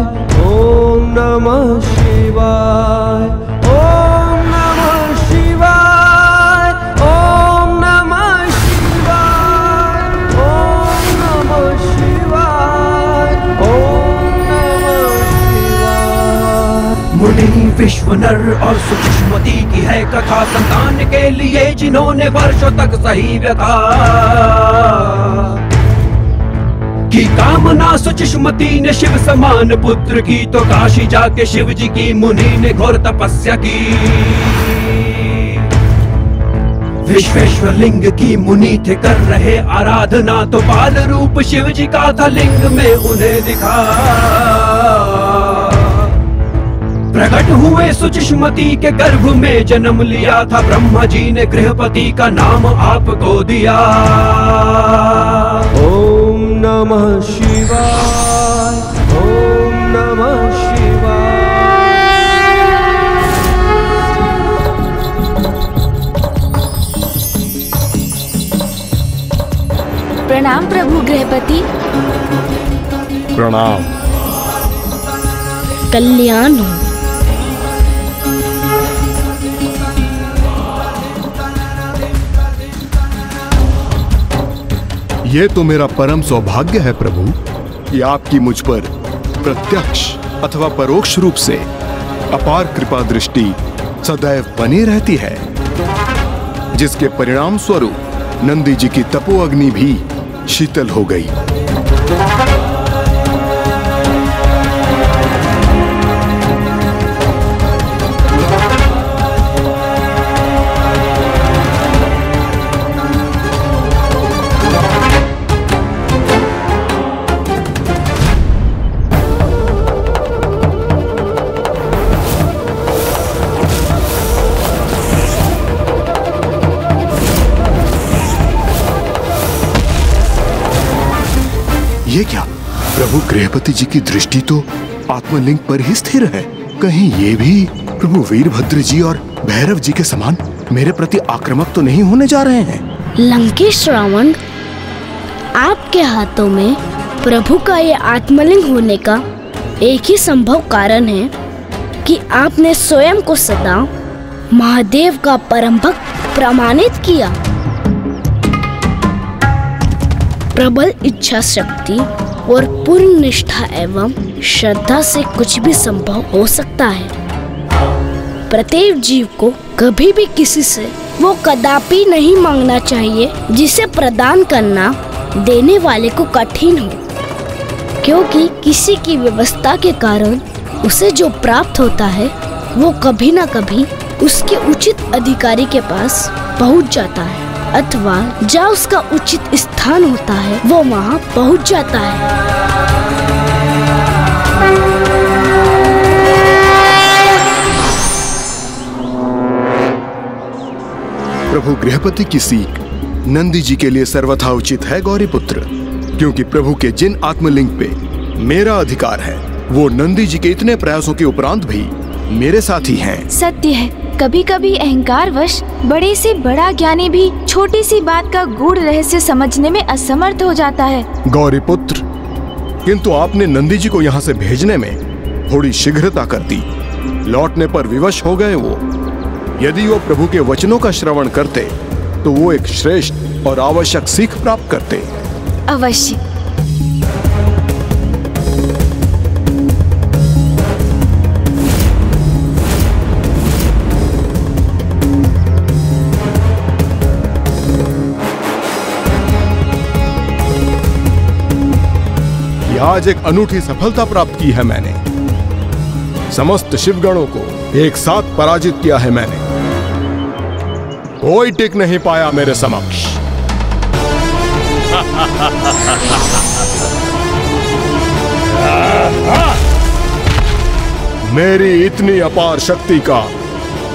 ओम नमः शिवाय ओम नमः शिवाय ओम नमः शिवाय ओम नमः शिवाय ओम नमः शिवाय। मुनि विश्व नर और सुषमति की है कथा, संतान के लिए जिन्होंने वर्षों तक सही व्यथा की कामना। सुषमति ने शिव समान पुत्र की, तो काशी जाके शिव जी की मुनि ने घोर तपस्या की। विश्वेश्वर लिंग की मुनि थे कर रहे आराधना, तो बाल रूप शिव जी का था लिंग में उन्हें दिखा। प्रकट हुए सुषमति के गर्भ में जन्म लिया था, ब्रह्मा जी ने गृहपति का नाम आपको दिया। ओम नमः शिवाय ओम नमः शिवाय। प्रणाम प्रभु गृहपति। प्रणाम। कल्याण हो। ये तो मेरा परम सौभाग्य है प्रभु कि आपकी मुझ पर प्रत्यक्ष अथवा परोक्ष रूप से अपार कृपा दृष्टि सदैव बनी रहती है, जिसके परिणाम स्वरूप नंदी जी की तपो अग्नि भी शीतल हो गई। ये क्या? प्रभु गृहपति जी की दृष्टि तो आत्मलिंग पर ही स्थिर है। कहीं ये भी प्रभु वीरभद्र जी और भैरव जी के समान मेरे प्रति आक्रामक तो नहीं होने जा रहे हैं? लंकेश रावण, आपके हाथों में प्रभु का ये आत्मलिंग होने का एक ही संभव कारण है कि आपने स्वयं को सदा महादेव का परम भक्त प्रमाणित किया। प्रबल इच्छा शक्ति और पूर्ण निष्ठा एवं श्रद्धा से कुछ भी संभव हो सकता है। प्रत्येक जीव को कभी भी किसी से वो कदापि नहीं मांगना चाहिए जिसे प्रदान करना देने वाले को कठिन हो, क्योंकि किसी की व्यवस्था के कारण उसे जो प्राप्त होता है वो कभी ना कभी उसके उचित अधिकारी के पास पहुंच जाता है, अथवा जहाँ उसका उचित स्थान होता है वो वहाँ पहुंच जाता है। प्रभु गृहपति की सीख नंदी जी के लिए सर्वथा उचित है गौरीपुत्र, क्योंकि प्रभु के जिन आत्मलिंग पे मेरा अधिकार है वो नंदी जी के इतने प्रयासों के उपरांत भी मेरे साथ ही हैं। सत्य है, कभी कभी अहंकारवश बड़े से बड़ा ज्ञानी भी छोटी सी बात का गूढ़ रहस्य समझने में असमर्थ हो जाता है। गौरीपुत्र, किंतु आपने नंदी जी को यहाँ से भेजने में थोड़ी शीघ्रता कर दी। लौटने पर विवश हो गए वो। यदि वो प्रभु के वचनों का श्रवण करते तो वो एक श्रेष्ठ और आवश्यक सीख प्राप्त करते। अवश्य। आज एक अनूठी सफलता प्राप्त की है मैंने। समस्त शिवगणों को एक साथ पराजित किया है मैंने। कोई टिक नहीं पाया मेरे समक्ष। मेरी इतनी अपार शक्ति का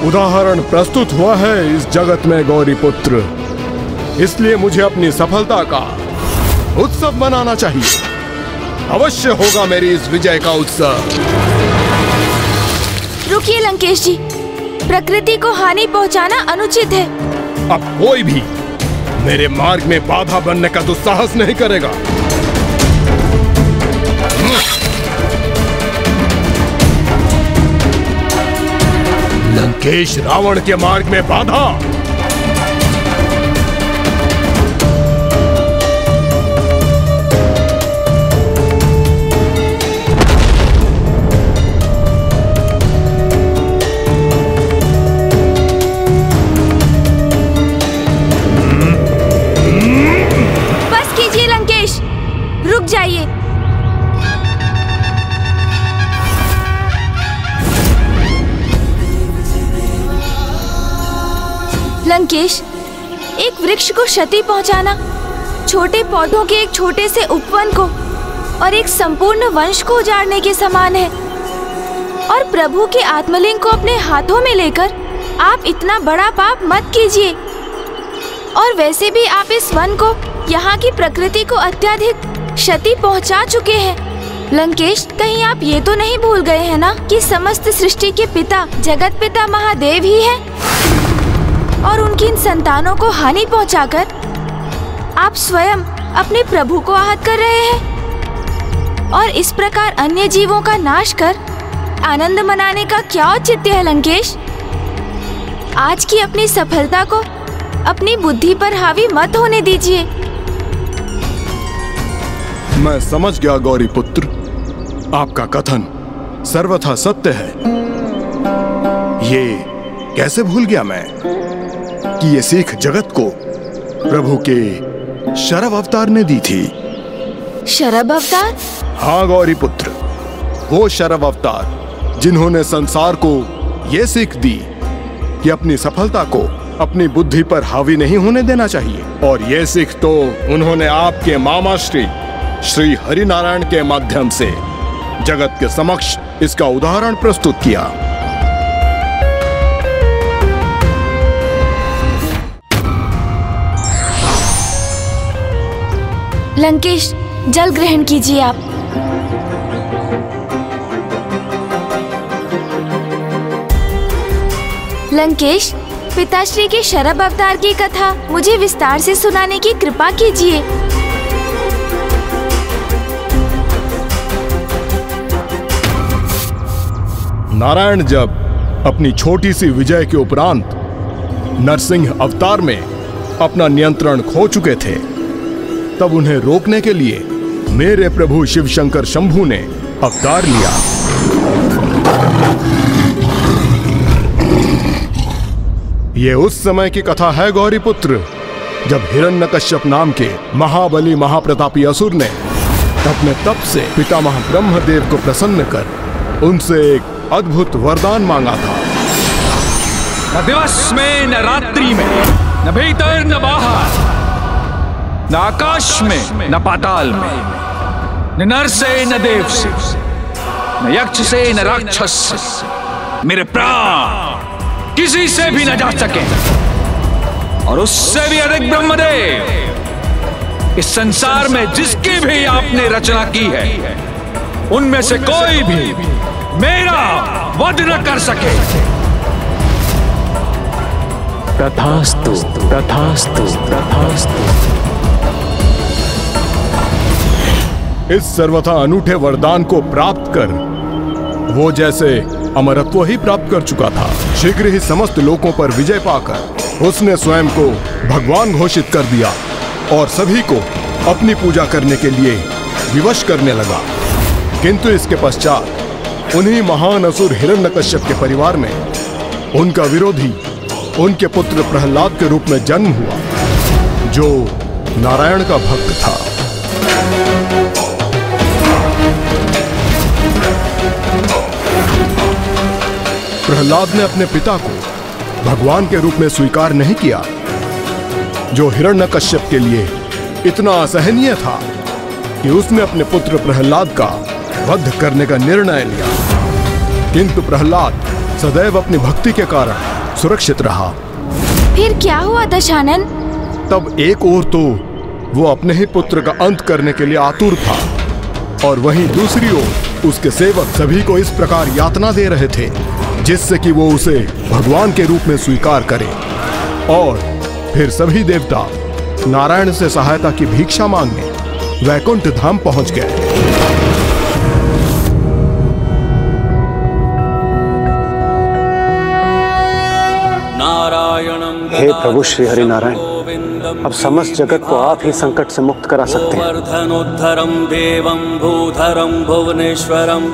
उदाहरण प्रस्तुत हुआ है इस जगत में गौरीपुत्र, इसलिए मुझे अपनी सफलता का उत्सव मनाना चाहिए। अवश्य होगा मेरी इस विजय का उत्सव। रुकिए लंकेश जी, प्रकृति को हानि पहुंचाना अनुचित है। अब कोई भी मेरे मार्ग में बाधा बनने का दुस्साहस नहीं करेगा। लंकेश रावण के मार्ग में बाधा। रुक जाइए। लंकेश, एक वृक्ष को क्षति पहुंचाना छोटे पौधों के एक छोटे से उपवन को और एक संपूर्ण वंश को उजाड़ने के समान है। और प्रभु के आत्मलिंग को अपने हाथों में लेकर आप इतना बड़ा पाप मत कीजिए। और वैसे भी आप इस वन को, यहाँ की प्रकृति को अत्यधिक क्षति पहुंचा चुके हैं। लंकेश, कहीं आप ये तो नहीं भूल गए हैं ना कि समस्त सृष्टि के पिता जगत पिता महादेव ही हैं, और उनकी इन संतानों को हानि पहुंचाकर आप स्वयं अपने प्रभु को आहत कर रहे हैं। और इस प्रकार अन्य जीवों का नाश कर आनंद मनाने का क्या औचित्य है लंकेश? आज की अपनी सफलता को अपनी बुद्धि पर हावी मत होने दीजिए। मैं समझ गया गौरीपुत्र, आपका कथन सर्वथा सत्य है। ये कैसे भूल गया मैं कि ये सीख जगत को प्रभु के शरभ अवतार ने दी थी। शरभ अवतार? हाँ गौरीपुत्र, वो शरभ अवतार जिन्होंने संसार को ये सीख दी कि अपनी सफलता को अपनी बुद्धि पर हावी नहीं होने देना चाहिए। और ये सीख तो उन्होंने आपके मामा श्री हरिनारायण के माध्यम से जगत के समक्ष इसका उदाहरण प्रस्तुत किया। लंकेश, जल ग्रहण कीजिए आप। लंकेश, पिताश्री के शरभ अवतार की कथा मुझे विस्तार से सुनाने की कृपा कीजिए। नारायण जब अपनी छोटी सी विजय के उपरांत नरसिंह अवतार में अपना नियंत्रण खो चुके थे, तब उन्हें रोकने के लिए मेरे प्रभु शिव शंकर शंभू ने अवतार लिया। ये उस समय की कथा है गौरीपुत्र, जब हिरण्यकश्यप नाम के महाबली महाप्रतापी असुर ने अपने तप से पितामह ब्रह्मदेव को प्रसन्न कर उनसे एक अद्भुत वरदान मांगा था। न दिवस में न रात्रि में, न भीतर न बाहर, न आकाश में न पाताल में, न नर से न देव से, न यक्ष से न राक्षस से मेरे प्राण किसी से भी न जा सके। और उससे भी अधिक ब्रह्मदेव, इस संसार में जिसकी भी आपने रचना की है, उनमें से कोई भी मेरा वध न कर सके। तथास्तु, तथास्तु, तथास्तु। इस सर्वथा अनूठे वरदान को प्राप्त कर वो जैसे अमरत्व ही प्राप्त कर चुका था। शीघ्र ही समस्त लोकों पर विजय पाकर उसने स्वयं को भगवान घोषित कर दिया और सभी को अपनी पूजा करने के लिए विवश करने लगा। किंतु इसके पश्चात उन्हीं महान असुर हिरण्यकश्यप के परिवार में उनका विरोधी उनके पुत्र प्रहलाद के रूप में जन्म हुआ, जो नारायण का भक्त था। प्रहलाद ने अपने पिता को भगवान के रूप में स्वीकार नहीं किया, जो हिरण्यकश्यप के लिए इतना असहनीय था कि उसने अपने पुत्र प्रहलाद का वध करने का निर्णय लिया। किंतु प्रहलाद सदैव अपनी भक्ति के कारण सुरक्षित रहा। फिर क्या हुआ दशानन? तब एक ओर तो वो अपने ही पुत्र का अंत करने के लिए आतुर था, और वहीं दूसरी ओर उसके सेवक सभी को इस प्रकार यातना दे रहे थे जिससे कि वो उसे भगवान के रूप में स्वीकार करे। और फिर सभी देवता नारायण से सहायता की भिक्षा मांगने वैकुंठ धाम पहुंच गए। हे प्रभु श्री हरि नारायण, अब समस्त जगत को आप ही संकट से मुक्त करा सकते हैं। वर्धनोद्धरम देवम भूधरम भुवनेश्वरम।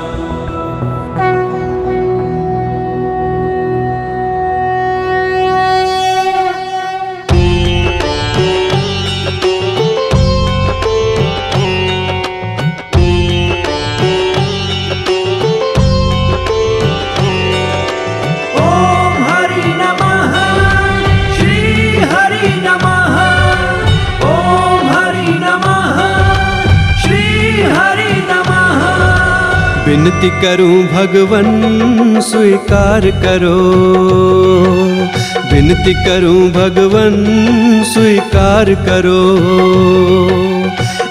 विनती करूं भगवन स्वीकार करो, विनती करूं भगवन स्वीकार करो।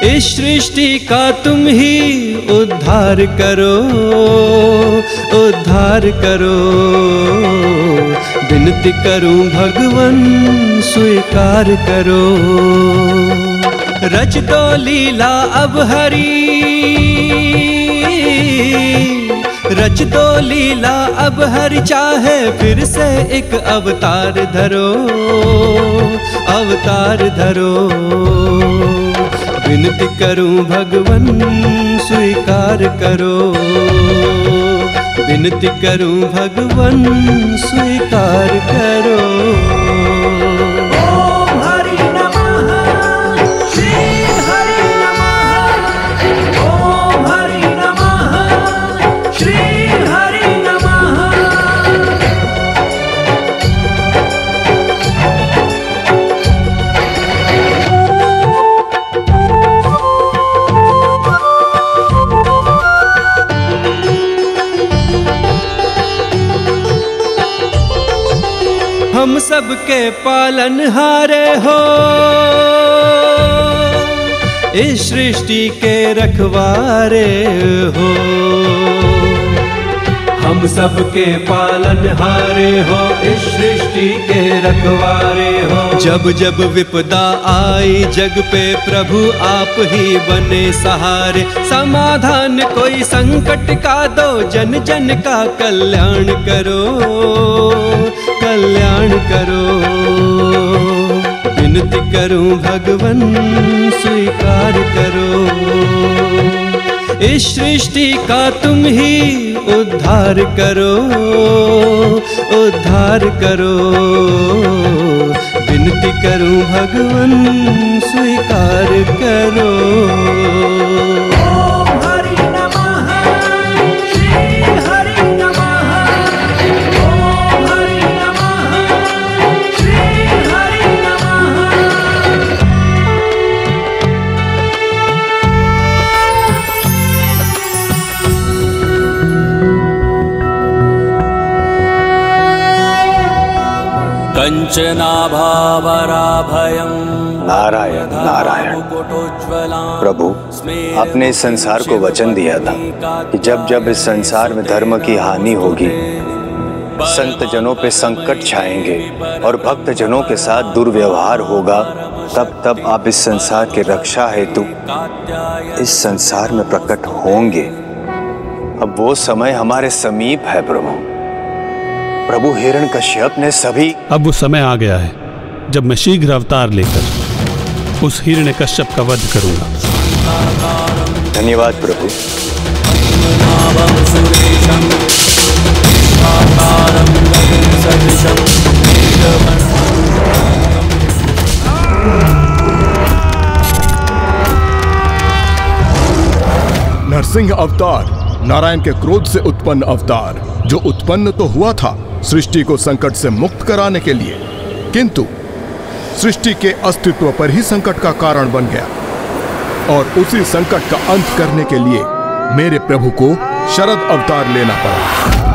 इस सृष्टि का तुम ही उद्धार करो, उद्धार करो। विनती करूं भगवन स्वीकार करो। रच दो लीला अब हरी, रच दो लीला अब हरि, चाहे फिर से एक अवतार धरो, अवतार धरो। विनती करूं भगवन स्वीकार करो, विनती करूं भगवन स्वीकार करो। हम सबके पालनहारे हो, इस सृष्टि के रखवारे हो। हम सबके पालनहारे हो, इस सृष्टि के रखवारे हो। जब जब विपदा आई जग पे प्रभु आप ही बने सहारे। समाधान कोई संकट का दो, जन जन का कल्याण करो, कल्याण करो। विनती करूं भगवन स्वीकार इस सृष्टि का तुम ही उद्धार करो, उद्धार करो। विनती करूं भगवन स्वीकार करो। कंचनाभावराभयं नारायण नारायण। प्रभु, आपने इस संसार को वचन दिया था कि जब जब इस संसार में धर्म की हानि होगी, संत जनों पे संकट छाएंगे और भक्त जनों के साथ दुर्व्यवहार होगा, तब तब आप इस संसार की रक्षा हेतु इस संसार में प्रकट होंगे। अब वो समय हमारे समीप है प्रभु। प्रभु, हिरण्यकश्यप ने सभी। अब वो समय आ गया है जब मैं शीघ्र अवतार लेकर उस हिरण्यकश्यप का वध करूंगा। धन्यवाद प्रभु। नरसिंह अवतार नारायण के क्रोध से उत्पन्न अवतार, जो उत्पन्न तो हुआ था सृष्टि को संकट से मुक्त कराने के लिए, किंतु सृष्टि के अस्तित्व पर ही संकट का कारण बन गया। और उसी संकट का अंत करने के लिए मेरे प्रभु को शरद अवतार लेना पड़ा।